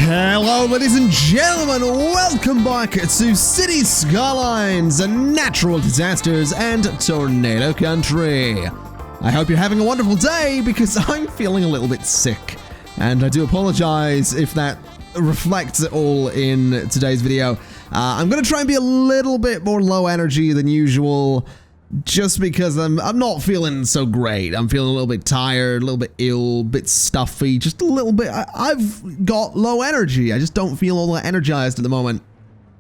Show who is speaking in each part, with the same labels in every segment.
Speaker 1: Hello ladies and gentlemen, welcome back to City Skylines, Natural Disasters, and Tornado Country. I hope you're having a wonderful day because I'm feeling a little bit sick, and I do apologize if that reflects at all in today's video. I'm going to try and be a little bit more low energy than usual, just because I'm not feeling so great. I'm feeling a little bit tired, a little bit ill, a bit stuffy, just a little bit. I've got low energy. I just don't feel all that energized at the moment.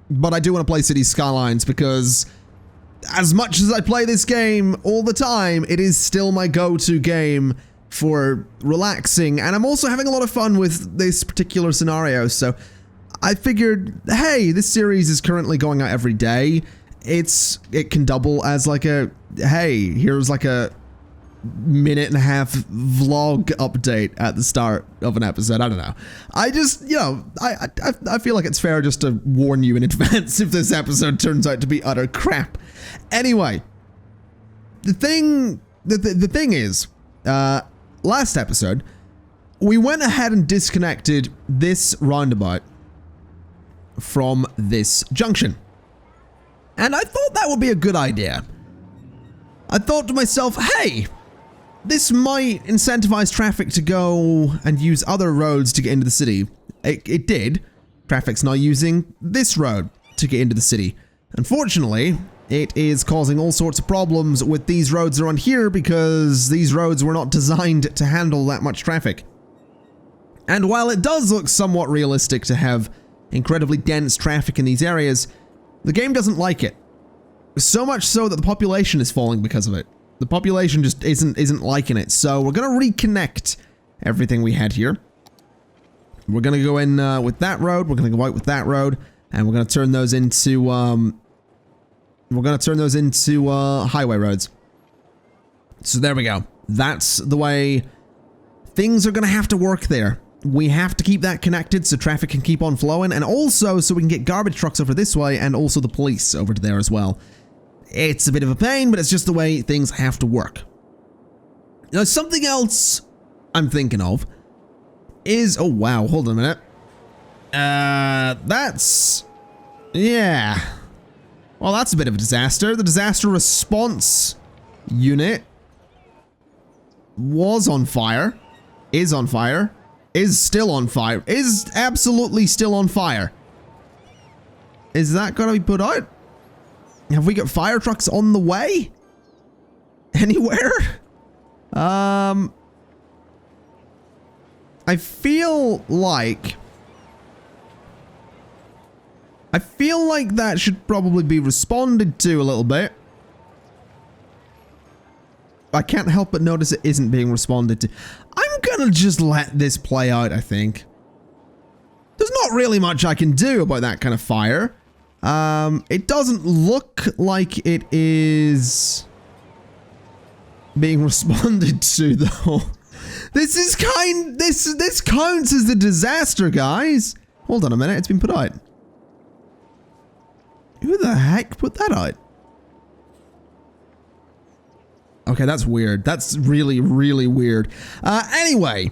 Speaker 1: But I do want to play City Skylines because as much as I play this game all the time, it is still my go-to game for relaxing. And I'm also having a lot of fun with this particular scenario. So I figured, hey, this series is currently going out every day. It can double as like a, hey, here's like a minute-and-a-half vlog update at the start of an episode. I don't know. I just, you know, I feel like it's fair just to warn you in advance if this episode turns out to be utter crap. Anyway, the thing is, last episode, we went ahead and disconnected this roundabout from this junction. And I thought that would be a good idea. I thought to myself, hey, this might incentivize traffic to go and use other roads to get into the city. It did. Traffic's now using this road to get into the city. Unfortunately, it is causing all sorts of problems with these roads around here because these roads were not designed to handle that much traffic. And while it does look somewhat realistic to have incredibly dense traffic in these areas, the game doesn't like it. So much so that the population is falling because of it. The population just isn't liking it. So we're going to reconnect everything we had here. We're going to go in with that road. We're going to go out with that road, and we're going to turn those into highway roads. So there we go. That's the way things are going to have to work there. We have to keep that connected so traffic can keep on flowing, and also so we can get garbage trucks over this way and also the police over to there as well. It's a bit of a pain, but it's just the way things have to work. Now, something else I'm thinking of is... Oh, wow. Hold on a minute. That's... Yeah. Well, that's a bit of a disaster. The disaster response unit was on fire. Is on fire. Is still on fire. Is absolutely still on fire. Is that gonna be put out? Have we got fire trucks on the way? Anywhere? I feel like that should probably be responded to a little bit. I can't help but notice it isn't being responded to. I'm gonna just let this play out, I think. There's not really much I can do about that kind of fire. It doesn't look like it is being responded to, though. This counts as a disaster, guys. Hold on a minute, it's been put out. Who the heck put that out? Okay, that's weird. That's really, really weird. Anyway,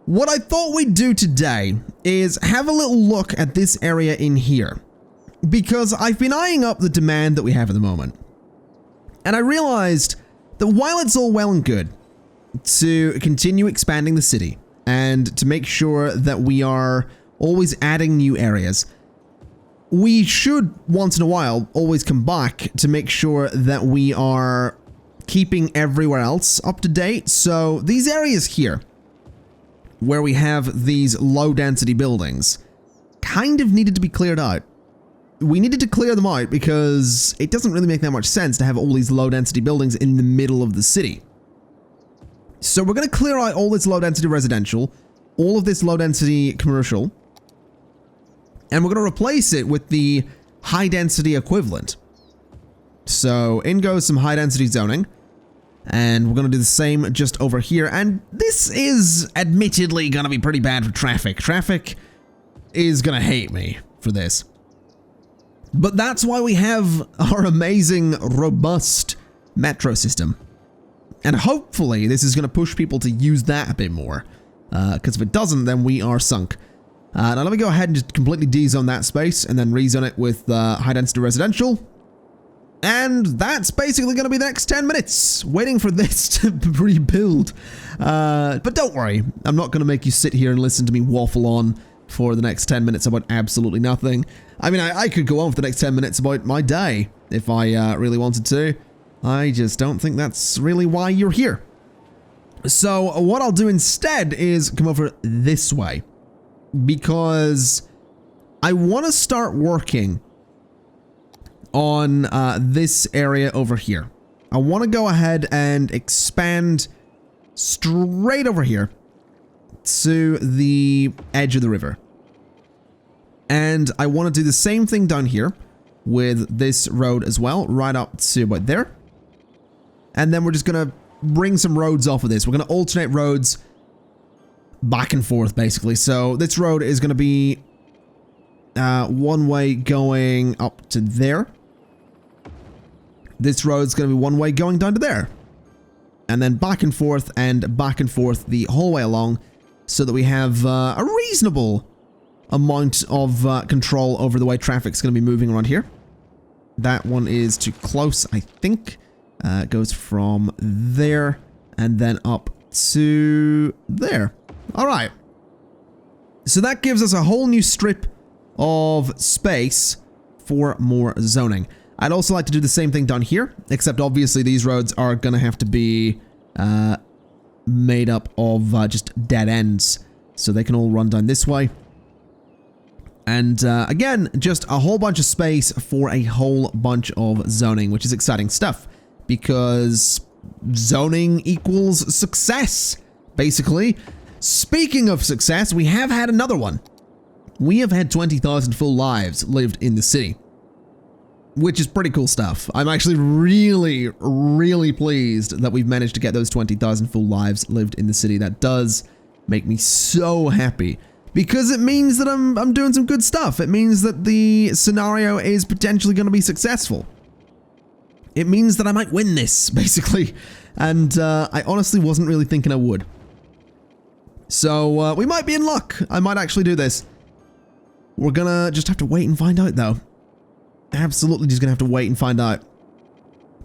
Speaker 1: what I thought we'd do today is have a little look at this area in here, because I've been eyeing up the demand that we have at the moment. And I realized that while it's all well and good to continue expanding the city and to make sure that we are always adding new areas, we should, once in a while, always come back to make sure that we are keeping everywhere else up to date. So these areas here, where we have these low-density buildings, kind of needed to be cleared out. We needed to clear them out because it doesn't really make that much sense to have all these low-density buildings in the middle of the city. So we're going to clear out all this low-density residential, all of this low-density commercial, and we're going to replace it with the high-density equivalent. So in goes some high-density zoning, and we're going to do the same just over here. And this is admittedly going to be pretty bad for traffic. Traffic is going to hate me for this. But that's why we have our amazing, robust metro system. And hopefully this is going to push people to use that a bit more. Because if it doesn't, then we are sunk. Now let me go ahead and just completely dezone that space and then rezone it with high density residential. And that's basically going to be the next 10 minutes, waiting for this to rebuild. But don't worry, I'm not going to make you sit here and listen to me waffle on for the next 10 minutes about absolutely nothing. I mean, I could go on for the next 10 minutes about my day if I really wanted to. I just don't think that's really why you're here. So what I'll do instead is come over this way, because I want to start working on this area over here. I want to go ahead and expand straight over here to the edge of the river. And I want to do the same thing down here with this road as well, right up to about there. And then we're just going to bring some roads off of this. We're going to alternate roads back and forth, basically. So this road is going to be one way going up to there. This road's going to be one way going down to there. And then back and forth the whole way along, so that we have a reasonable amount of control over the way traffic's going to be moving around here. That one is too close, I think. It goes from there and then up to there. All right. So that gives us a whole new strip of space for more zoning. I'd also like to do the same thing down here, except obviously these roads are going to have to be made up of just dead ends, so they can all run down this way. And again, just a whole bunch of space for a whole bunch of zoning, which is exciting stuff, because zoning equals success, basically. Speaking of success, we have had another one. We have had 20,000 full lives lived in the city, which is pretty cool stuff. I'm actually really, really pleased that we've managed to get those 20,000 full lives lived in the city. That does make me so happy, because it means that I'm doing some good stuff. It means that the scenario is potentially going to be successful. It means that I might win this, basically. And I honestly wasn't really thinking I would. So we might be in luck. I might actually do this. We're gonna just have to wait and find out, though. Absolutely just gonna have to wait and find out.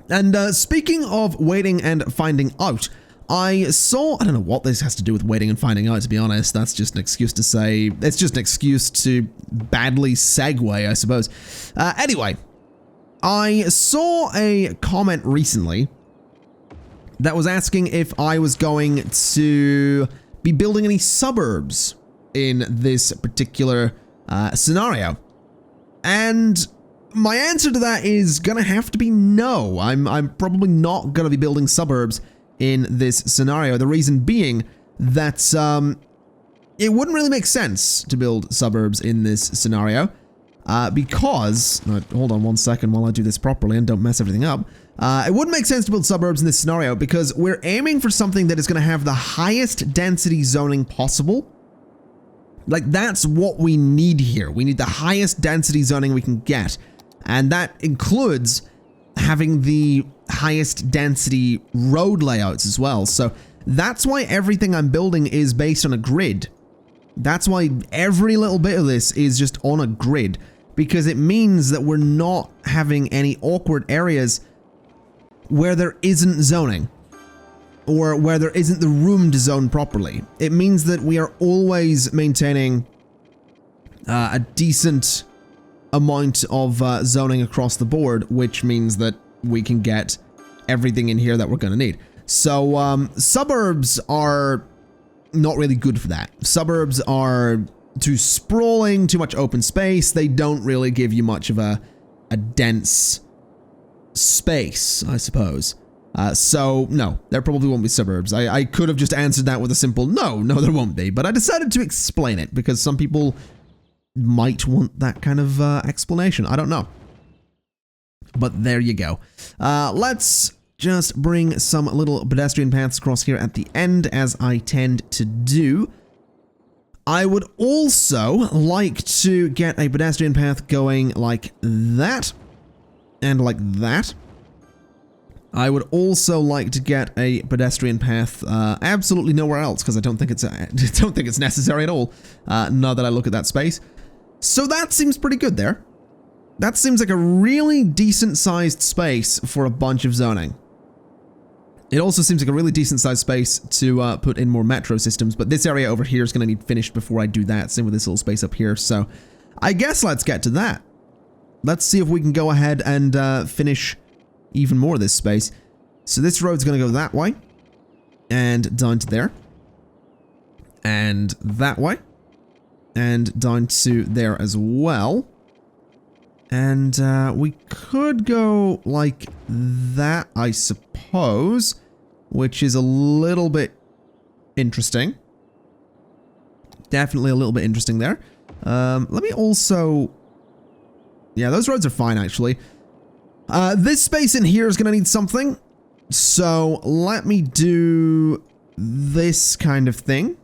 Speaker 1: And speaking of waiting and finding out, I don't know what this has to do with waiting and finding out, to be honest. That's just an excuse to say, it's just an excuse to badly segue, I suppose. Anyway, I saw a comment recently that was asking if I was going to be building any suburbs in this particular scenario. And my answer to that is gonna have to be no. I'm probably not gonna be building suburbs in this scenario. The reason being that it wouldn't really make sense to build suburbs in this scenario because hold on one second while I do this properly and don't mess everything up. It wouldn't make sense to build suburbs in this scenario because we're aiming for something that is going to have the highest density zoning possible. Like, that's what we need here. We need the highest density zoning we can get. And that includes having the highest density road layouts as well. So that's why everything I'm building is based on a grid. That's why every little bit of this is just on a grid, because it means that we're not having any awkward areas where there isn't zoning or where there isn't the room to zone properly. It means that we are always maintaining a decent amount of zoning across the board, which means that we can get everything in here that we're going to need. So suburbs are not really good for that. Suburbs are too sprawling, too much open space. They don't really give you much of a dense space, I suppose. So no, there probably won't be suburbs. I could have just answered that with a simple no, there won't be, but I decided to explain it because some people might want that kind of explanation. I don't know. But there you go. Let's just bring some little pedestrian paths across here at the end, as I tend to do. I would also like to get a pedestrian path going like that, and like that. I would also like to get a pedestrian path absolutely nowhere else because I don't think it's necessary at all. Now that I look at that space, so that seems pretty good there. That seems like a really decent sized space for a bunch of zoning. It also seems like a really decent sized space to put in more metro systems, but this area over here is going to need finished before I do that. Same with this little space up here. So I guess let's get to that. Let's see if we can go ahead and finish even more of this space. So this road's going to go that way and down to there and that way and down to there as well. And we could go like that, I suppose, which is a little bit interesting. Definitely a little bit interesting there. Let me also... Yeah, those roads are fine, actually. This space in here is going to need something. So let me do this kind of thing.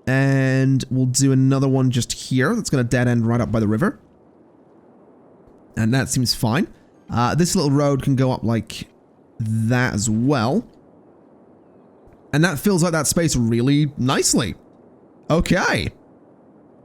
Speaker 1: And we'll do another one just here. That's going to dead end right up by the river. And that seems fine. This little road can go up like that as well. And that fills out that space really nicely. Okay.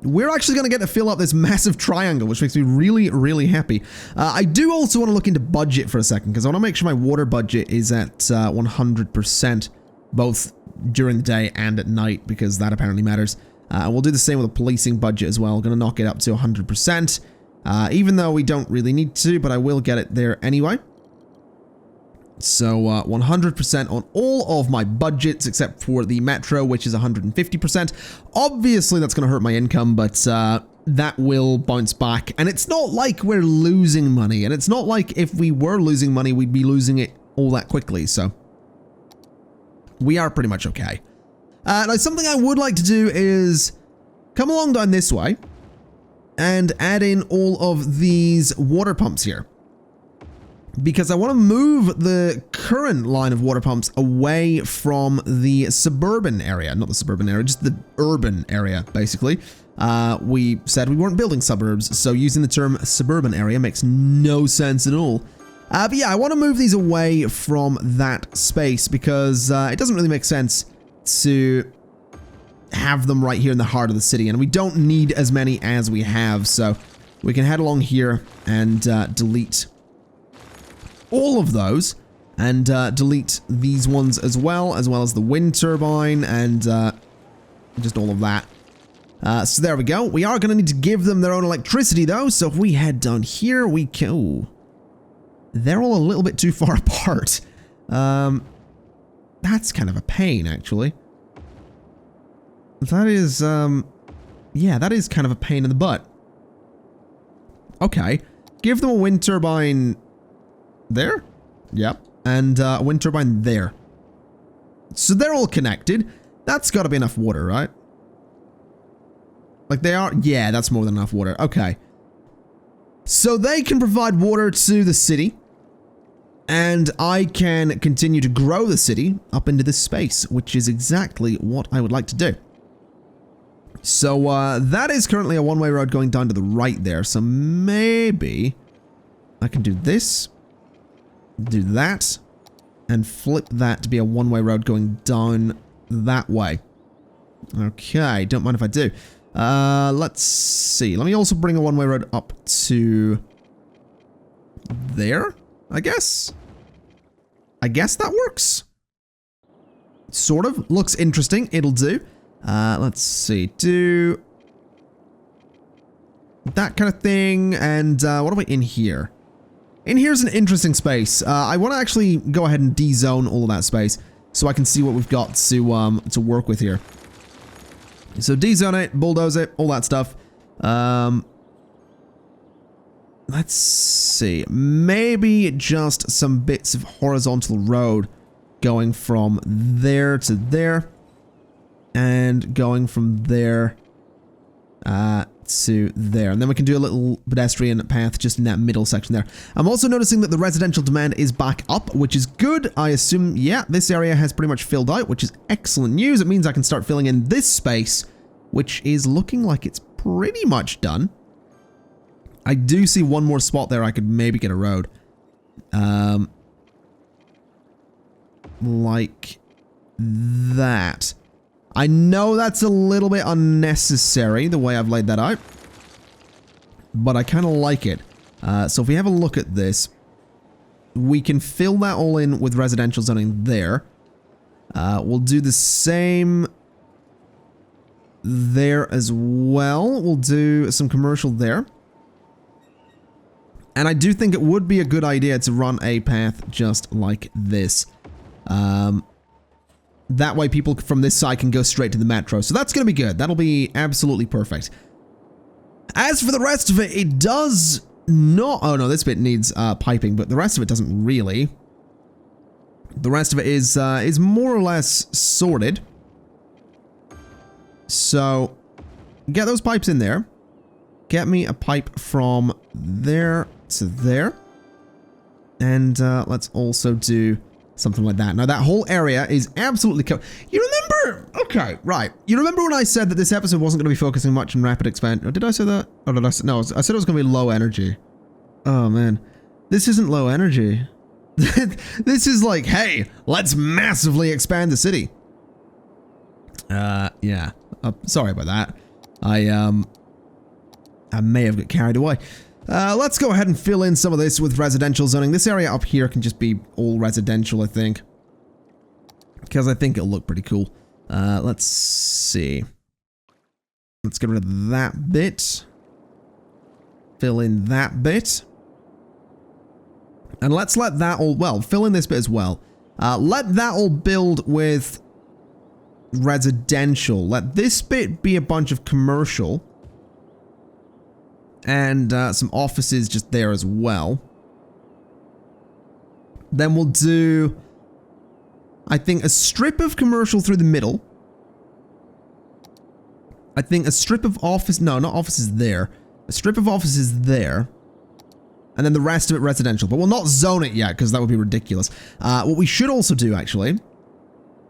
Speaker 1: We're actually going to get to fill up this massive triangle, which makes me really, really happy. I do also want to look into budget for a second, because I want to make sure my water budget is at 100%, both during the day and at night, because that apparently matters. We'll do the same with the policing budget as well. Going to knock it up to 100%. Even though we don't really need to, but I will get it there anyway. So 100% on all of my budgets except for the metro, which is 150%. Obviously, that's going to hurt my income, but that will bounce back. And it's not like we're losing money, and it's not like if we were losing money, we'd be losing it all that quickly. So we are pretty much okay. Now, something I would like to do is come along down this way and add in all of these water pumps here. Because I want to move the current line of water pumps away from the suburban area. Not the suburban area, just the urban area, basically. We said we weren't building suburbs, so using the term suburban area makes no sense at all. But yeah, I want to move these away from that space because it doesn't really make sense to have them right here in the heart of the city, and we don't need as many as we have, so we can head along here and delete all of those, and delete these ones as well as the wind turbine, and just all of that. So there we go. We are going to need to give them their own electricity, though, so if we head down here, we can... Ooh, they're all a little bit too far apart. That's kind of a pain, actually. That is, yeah, that is kind of a pain in the butt. Okay. Give them a wind turbine there. Yep. And a wind turbine there. So they're all connected. That's got to be enough water, right? Like they are? Yeah, that's more than enough water. Okay. So they can provide water to the city. And I can continue to grow the city up into this space, which is exactly what I would like to do. So that is currently a one-way road going down to the right there. So maybe I can do this, do that, and flip that to be a one-way road going down that way. Okay, don't mind if I do. Let's see. Let me also bring a one-way road up to there, I guess. I guess that works. Sort of. Looks interesting. It'll do. Let's see. Do that kind of thing. And what are we in here? In here's an interesting space. I want to actually go ahead and de-zone all of that space so I can see what we've got to work with here. So de-zone it, bulldoze it, all that stuff. Let's see. Maybe just some bits of horizontal road going from there to there. And going from there to there. And then we can do a little pedestrian path just in that middle section there. I'm also noticing that the residential demand is back up, which is good. I assume, yeah, this area has pretty much filled out, which is excellent news. It means I can start filling in this space, which is looking like it's pretty much done. I do see one more spot there I could maybe get a road. like that. I know that's a little bit unnecessary, the way I've laid that out. But I kind of like it. So if we have a look at this, we can fill that all in with residential zoning there. We'll do the same there as well. We'll do some commercial there. And I do think it would be a good idea to run a path just like this. That way people from this side can go straight to the metro. So that's going to be good. That'll be absolutely perfect. As for the rest of it, it does not... Oh no, this bit needs piping, but the rest of it doesn't really. The rest of it is more or less sorted. So, get those pipes in there. Get me a pipe from there to there. And let's also do something like that. Now, that whole area is absolutely covered. You remember... Okay, right. You remember when I said that this episode wasn't going to be focusing much on rapid expansion? Or did I say that? Or did I say... No, I said it was going to be low energy. Oh, man. This isn't low energy. This is like, hey, let's massively expand the city. Yeah. Sorry about that. I may have got carried away. Let's go ahead and fill in some of this with residential zoning. This area up here can just be all residential, I think. Because I think it'll look pretty cool. Let's see. Let's get rid of that bit. Fill in that bit. And let's let that all, well, fill in this bit as well. Let that all build with residential. Let this bit be a bunch of commercial. And some offices just there as well. Then we'll do, I think, a strip of commercial through the middle. I think a strip of office, no, not offices there. A strip of offices there. And then the rest of it residential. But we'll not zone it yet, because that would be ridiculous. What we should also do, actually,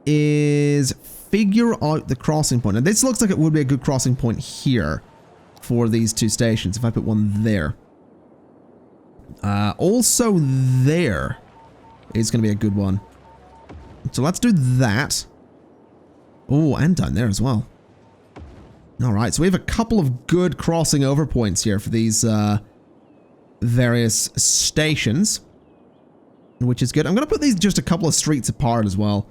Speaker 1: is figure out the crossing point. And this looks like it would be a good crossing point here for these two stations, if I put one there. Also there is going to be a good one. So let's do that. Oh, and down there as well. Alright, so we have a couple of good crossing over points here for these various stations, which is good. I'm going to put these just a couple of streets apart as well,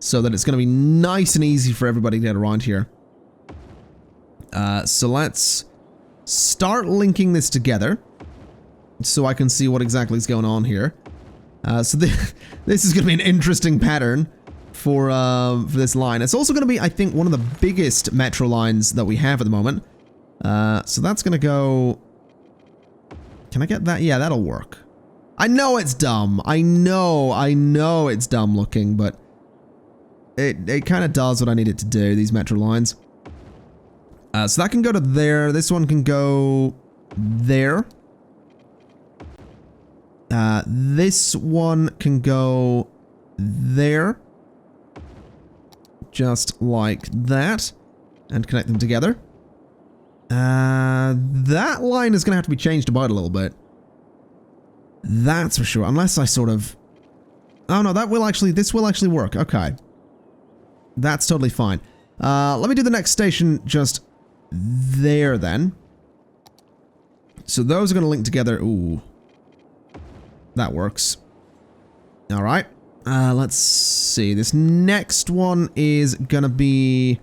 Speaker 1: so that it's going to be nice and easy for everybody to get around here. So let's start linking this together so I can see what exactly is going on here. So this is going to be an interesting pattern for this line. It's also going to be, I think, one of the biggest metro lines that we have at the moment. So that's going to go... Can I get that? Yeah, that'll work. I know it's dumb. I know it's dumb looking, but it kind of does what I need it to do, these metro lines. So that can go to there. This one can go there. This one can go there. Just like that. And connect them together. That line is going to have to be changed about a little bit. That's for sure. Unless I sort of... Oh no, that will actually... This will actually work. Okay. That's totally fine. Let me do the next station just there then. So those are going to link together. Ooh. That works. Alright. Let's see. This next one is going to be...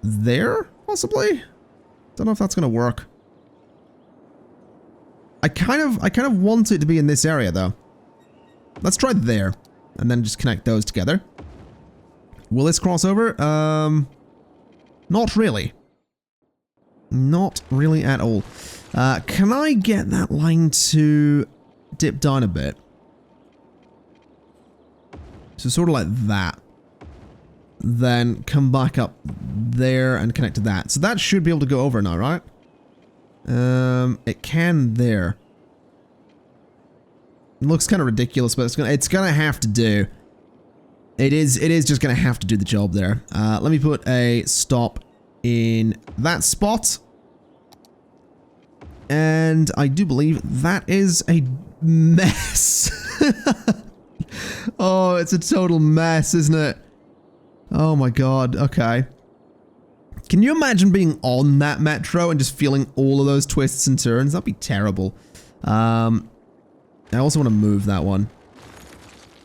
Speaker 1: there? Possibly? Don't know if that's going to work. I kind of want it to be in this area though. Let's try there. And then just connect those together. Will this cross over? Not really. Not really at all. Can I get that line to dip down a bit? So sort of like that. Then come back up there and connect to that. So that should be able to go over now, right? It can there. It looks kind of ridiculous, but it's gonna have to do. It is just gonna have to do the job there. Let me put a stop in that spot. And I do believe that is a mess. Oh, it's a total mess, isn't it? Oh my god, okay. Can you imagine being on that metro and just feeling all of those twists and turns? That'd be terrible. I also want to move that one.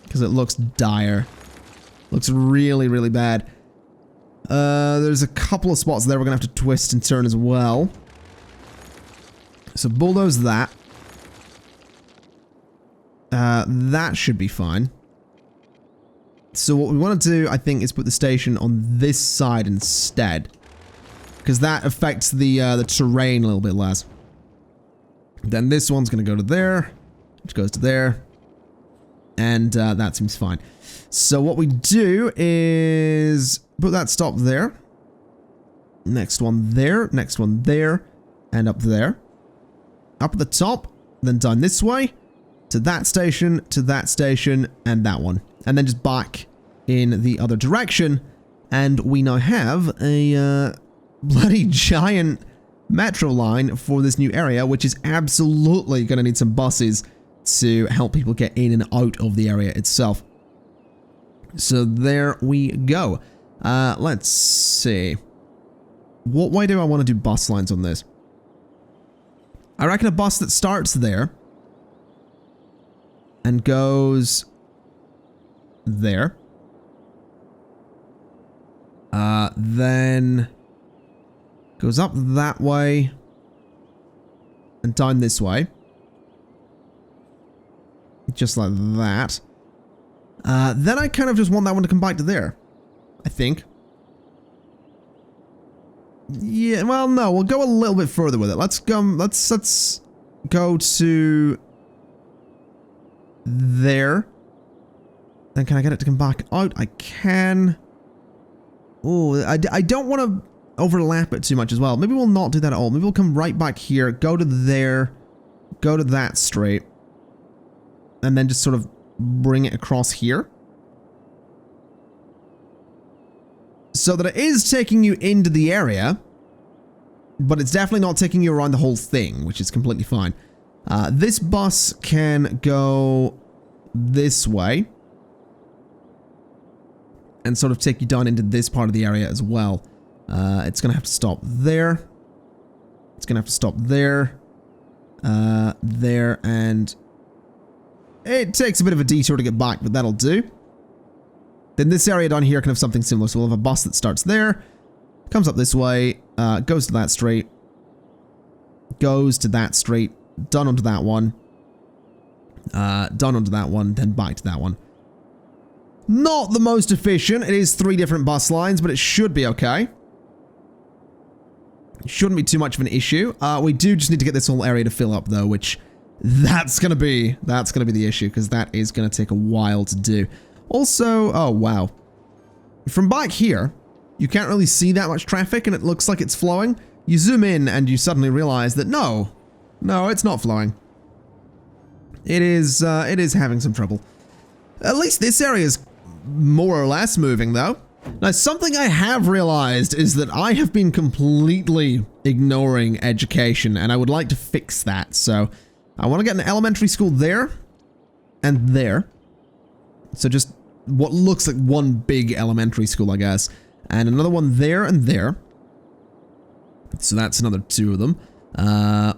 Speaker 1: Because it looks dire. Looks really, really bad. There's a couple of spots there we're going to have to twist and turn as well. So bulldoze that. That should be fine. So what we want to do, I think, is put the station on this side instead. Because that affects the terrain a little bit less. Then this one's going to go to there. Which goes to there. And that seems fine. So what we do is put that stop there. Next one there. Next one there. And up there. Up at the top. Then down this way. To that station. To that station. And that one. And then just back in the other direction. And we now have a bloody giant metro line for this new area, which is absolutely going to need some buses to help people get in and out of the area itself. So there we go. Let's see. What way do I want to do bus lines on this? I reckon a bus that starts there and goes there. Then goes up that way and down this way. Just like that. Then I kind of just want that one to come back to there. I think. Yeah, well, no, we'll go a little bit further with it. Let's go to there. Then can I get it to come back out? I can. Oh, I don't want to overlap it too much as well. Maybe we'll not do that at all. Maybe we'll come right back here, go to there, go to that straight, and then just sort of bring it across here. So that it is taking you into the area, but it's definitely not taking you around the whole thing, which is completely fine. This bus can go this way and sort of take you down into this part of the area as well. It's going to have to stop there. It's going to have to stop there. There, and it takes a bit of a detour to get back, but that'll do. Then this area down here can have something similar. So we'll have a bus that starts there, comes up this way, goes to that straight, goes to that straight, done onto that one, done onto that one, then back to that one. Not the most efficient. It is 3 different bus lines, but it should be okay. It shouldn't be too much of an issue. We do just need to get this whole area to fill up, though, which that's gonna be the issue, because that is gonna take a while to do. Also, oh wow, from back here, you can't really see that much traffic, and it looks like it's flowing. You zoom in, and you suddenly realize that no, it's not flowing. It is having some trouble. At least this area is more or less moving, though. Now, something I have realized is that I have been completely ignoring education, and I would like to fix that. So, I want to get an elementary school there, and there. So just what looks like one big elementary school, I guess. And another one there and there. So that's another 2 of them.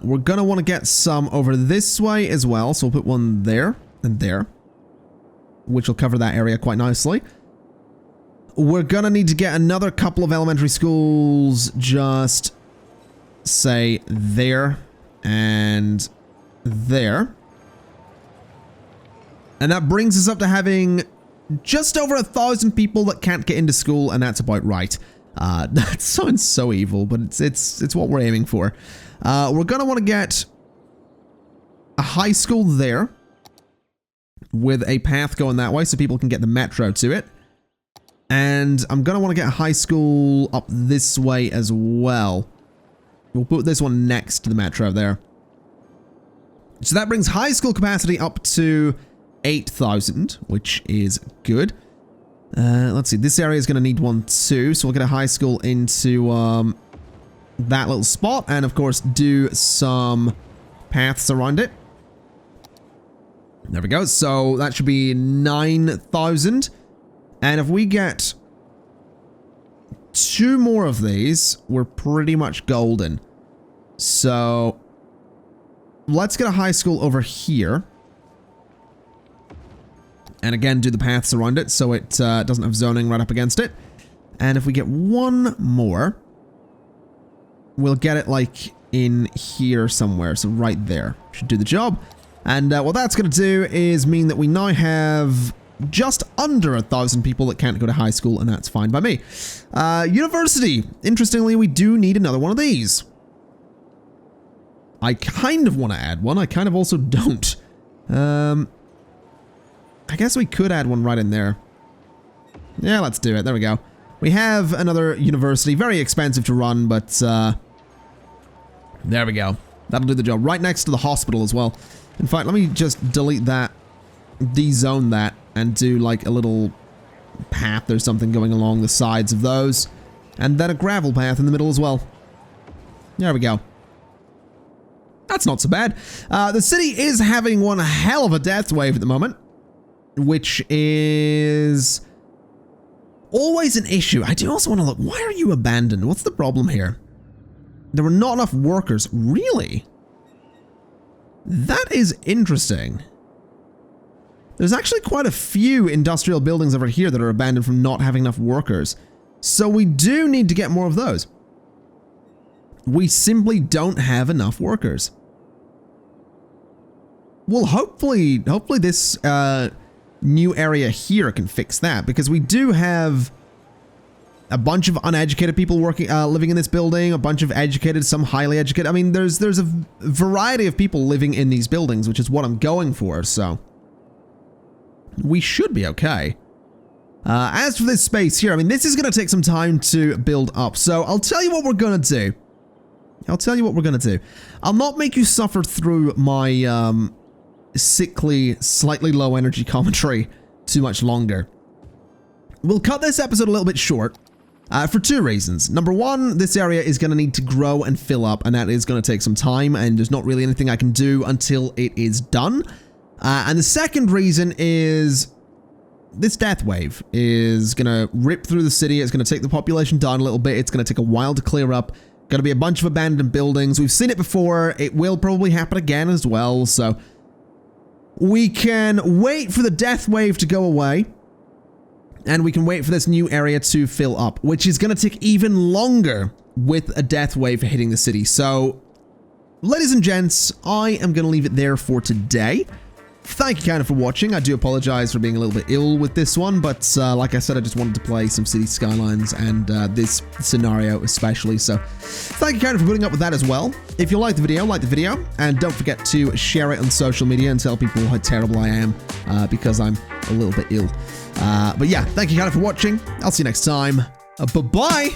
Speaker 1: We're going to want to get some over this way as well. So we'll put one there and there, which will cover that area quite nicely. We're going to need to get another couple of elementary schools, just say there and there. And that brings us up to having just over 1,000 people that can't get into school, and that's about right. That sounds so evil, but it's what we're aiming for. We're gonna want to get a high school there with a path going that way so people can get the metro to it. And I'm gonna want to get a high school up this way as well. We'll put this one next to the metro there. So that brings high school capacity up to 8,000, which is good. Let's see, this area is going to need one too, so we'll get a high school into that little spot, and of course do some paths around it. There we go. So that should be 9,000. And if we get 2 more of these, we're pretty much golden. So let's get a high school over here. And again, do the paths around it so it doesn't have zoning right up against it. And if we get 1 more, we'll get it like in here somewhere. So right there should do the job. And what that's going to do is mean that we now have just under 1,000 people that can't go to high school, and that's fine by me. University. Interestingly, we do need another one of these. I kind of want to add one. I kind of also don't. I guess we could add one right in there. Yeah, let's do it. There we go. We have another university. Very expensive to run, but there we go. That'll do the job. Right next to the hospital as well. In fact, let me just delete that, dezone that, and do like a little path or something going along the sides of those. And then a gravel path in the middle as well. There we go. That's not so bad. The city is having one hell of a death wave at the moment, which is always an issue. I do also want to look, why are you abandoned? What's the problem here? There were not enough workers. Really? That is interesting. There's actually quite a few industrial buildings over here that are abandoned from not having enough workers. So we do need to get more of those. We simply don't have enough workers. Well, hopefully this new area here can fix that, because we do have a bunch of uneducated people working, living in this building, a bunch of educated, some highly educated. I mean, there's a variety of people living in these buildings, which is what I'm going for, so we should be okay. As for this space here, I mean, this is going to take some time to build up, so I'll tell you what we're going to do. I'll not make you suffer through my sickly, slightly low energy commentary too much longer. We'll cut this episode a little bit short. For 2 reasons. Number 1, this area is going to need to grow and fill up, and that is going to take some time, and there's not really anything I can do until it is done. And the second reason is this death wave is going to rip through the city. It's going to take the population down a little bit. It's going to take a while to clear up. Going to be a bunch of abandoned buildings. We've seen it before. It will probably happen again as well, so we can wait for the death wave to go away. And we can wait for this new area to fill up, which is going to take even longer with a death wave hitting the city. So, ladies and gents, I am going to leave it there for today. Thank you kind of for watching. I do apologize for being a little bit ill with this one, but like I said, I just wanted to play some City Skylines and this scenario especially. So, thank you kind of for putting up with that as well. If you like the video, and don't forget to share it on social media and tell people how terrible I am because I'm a little bit ill. But yeah, thank you kind of for watching. I'll see you next time. Bye-bye!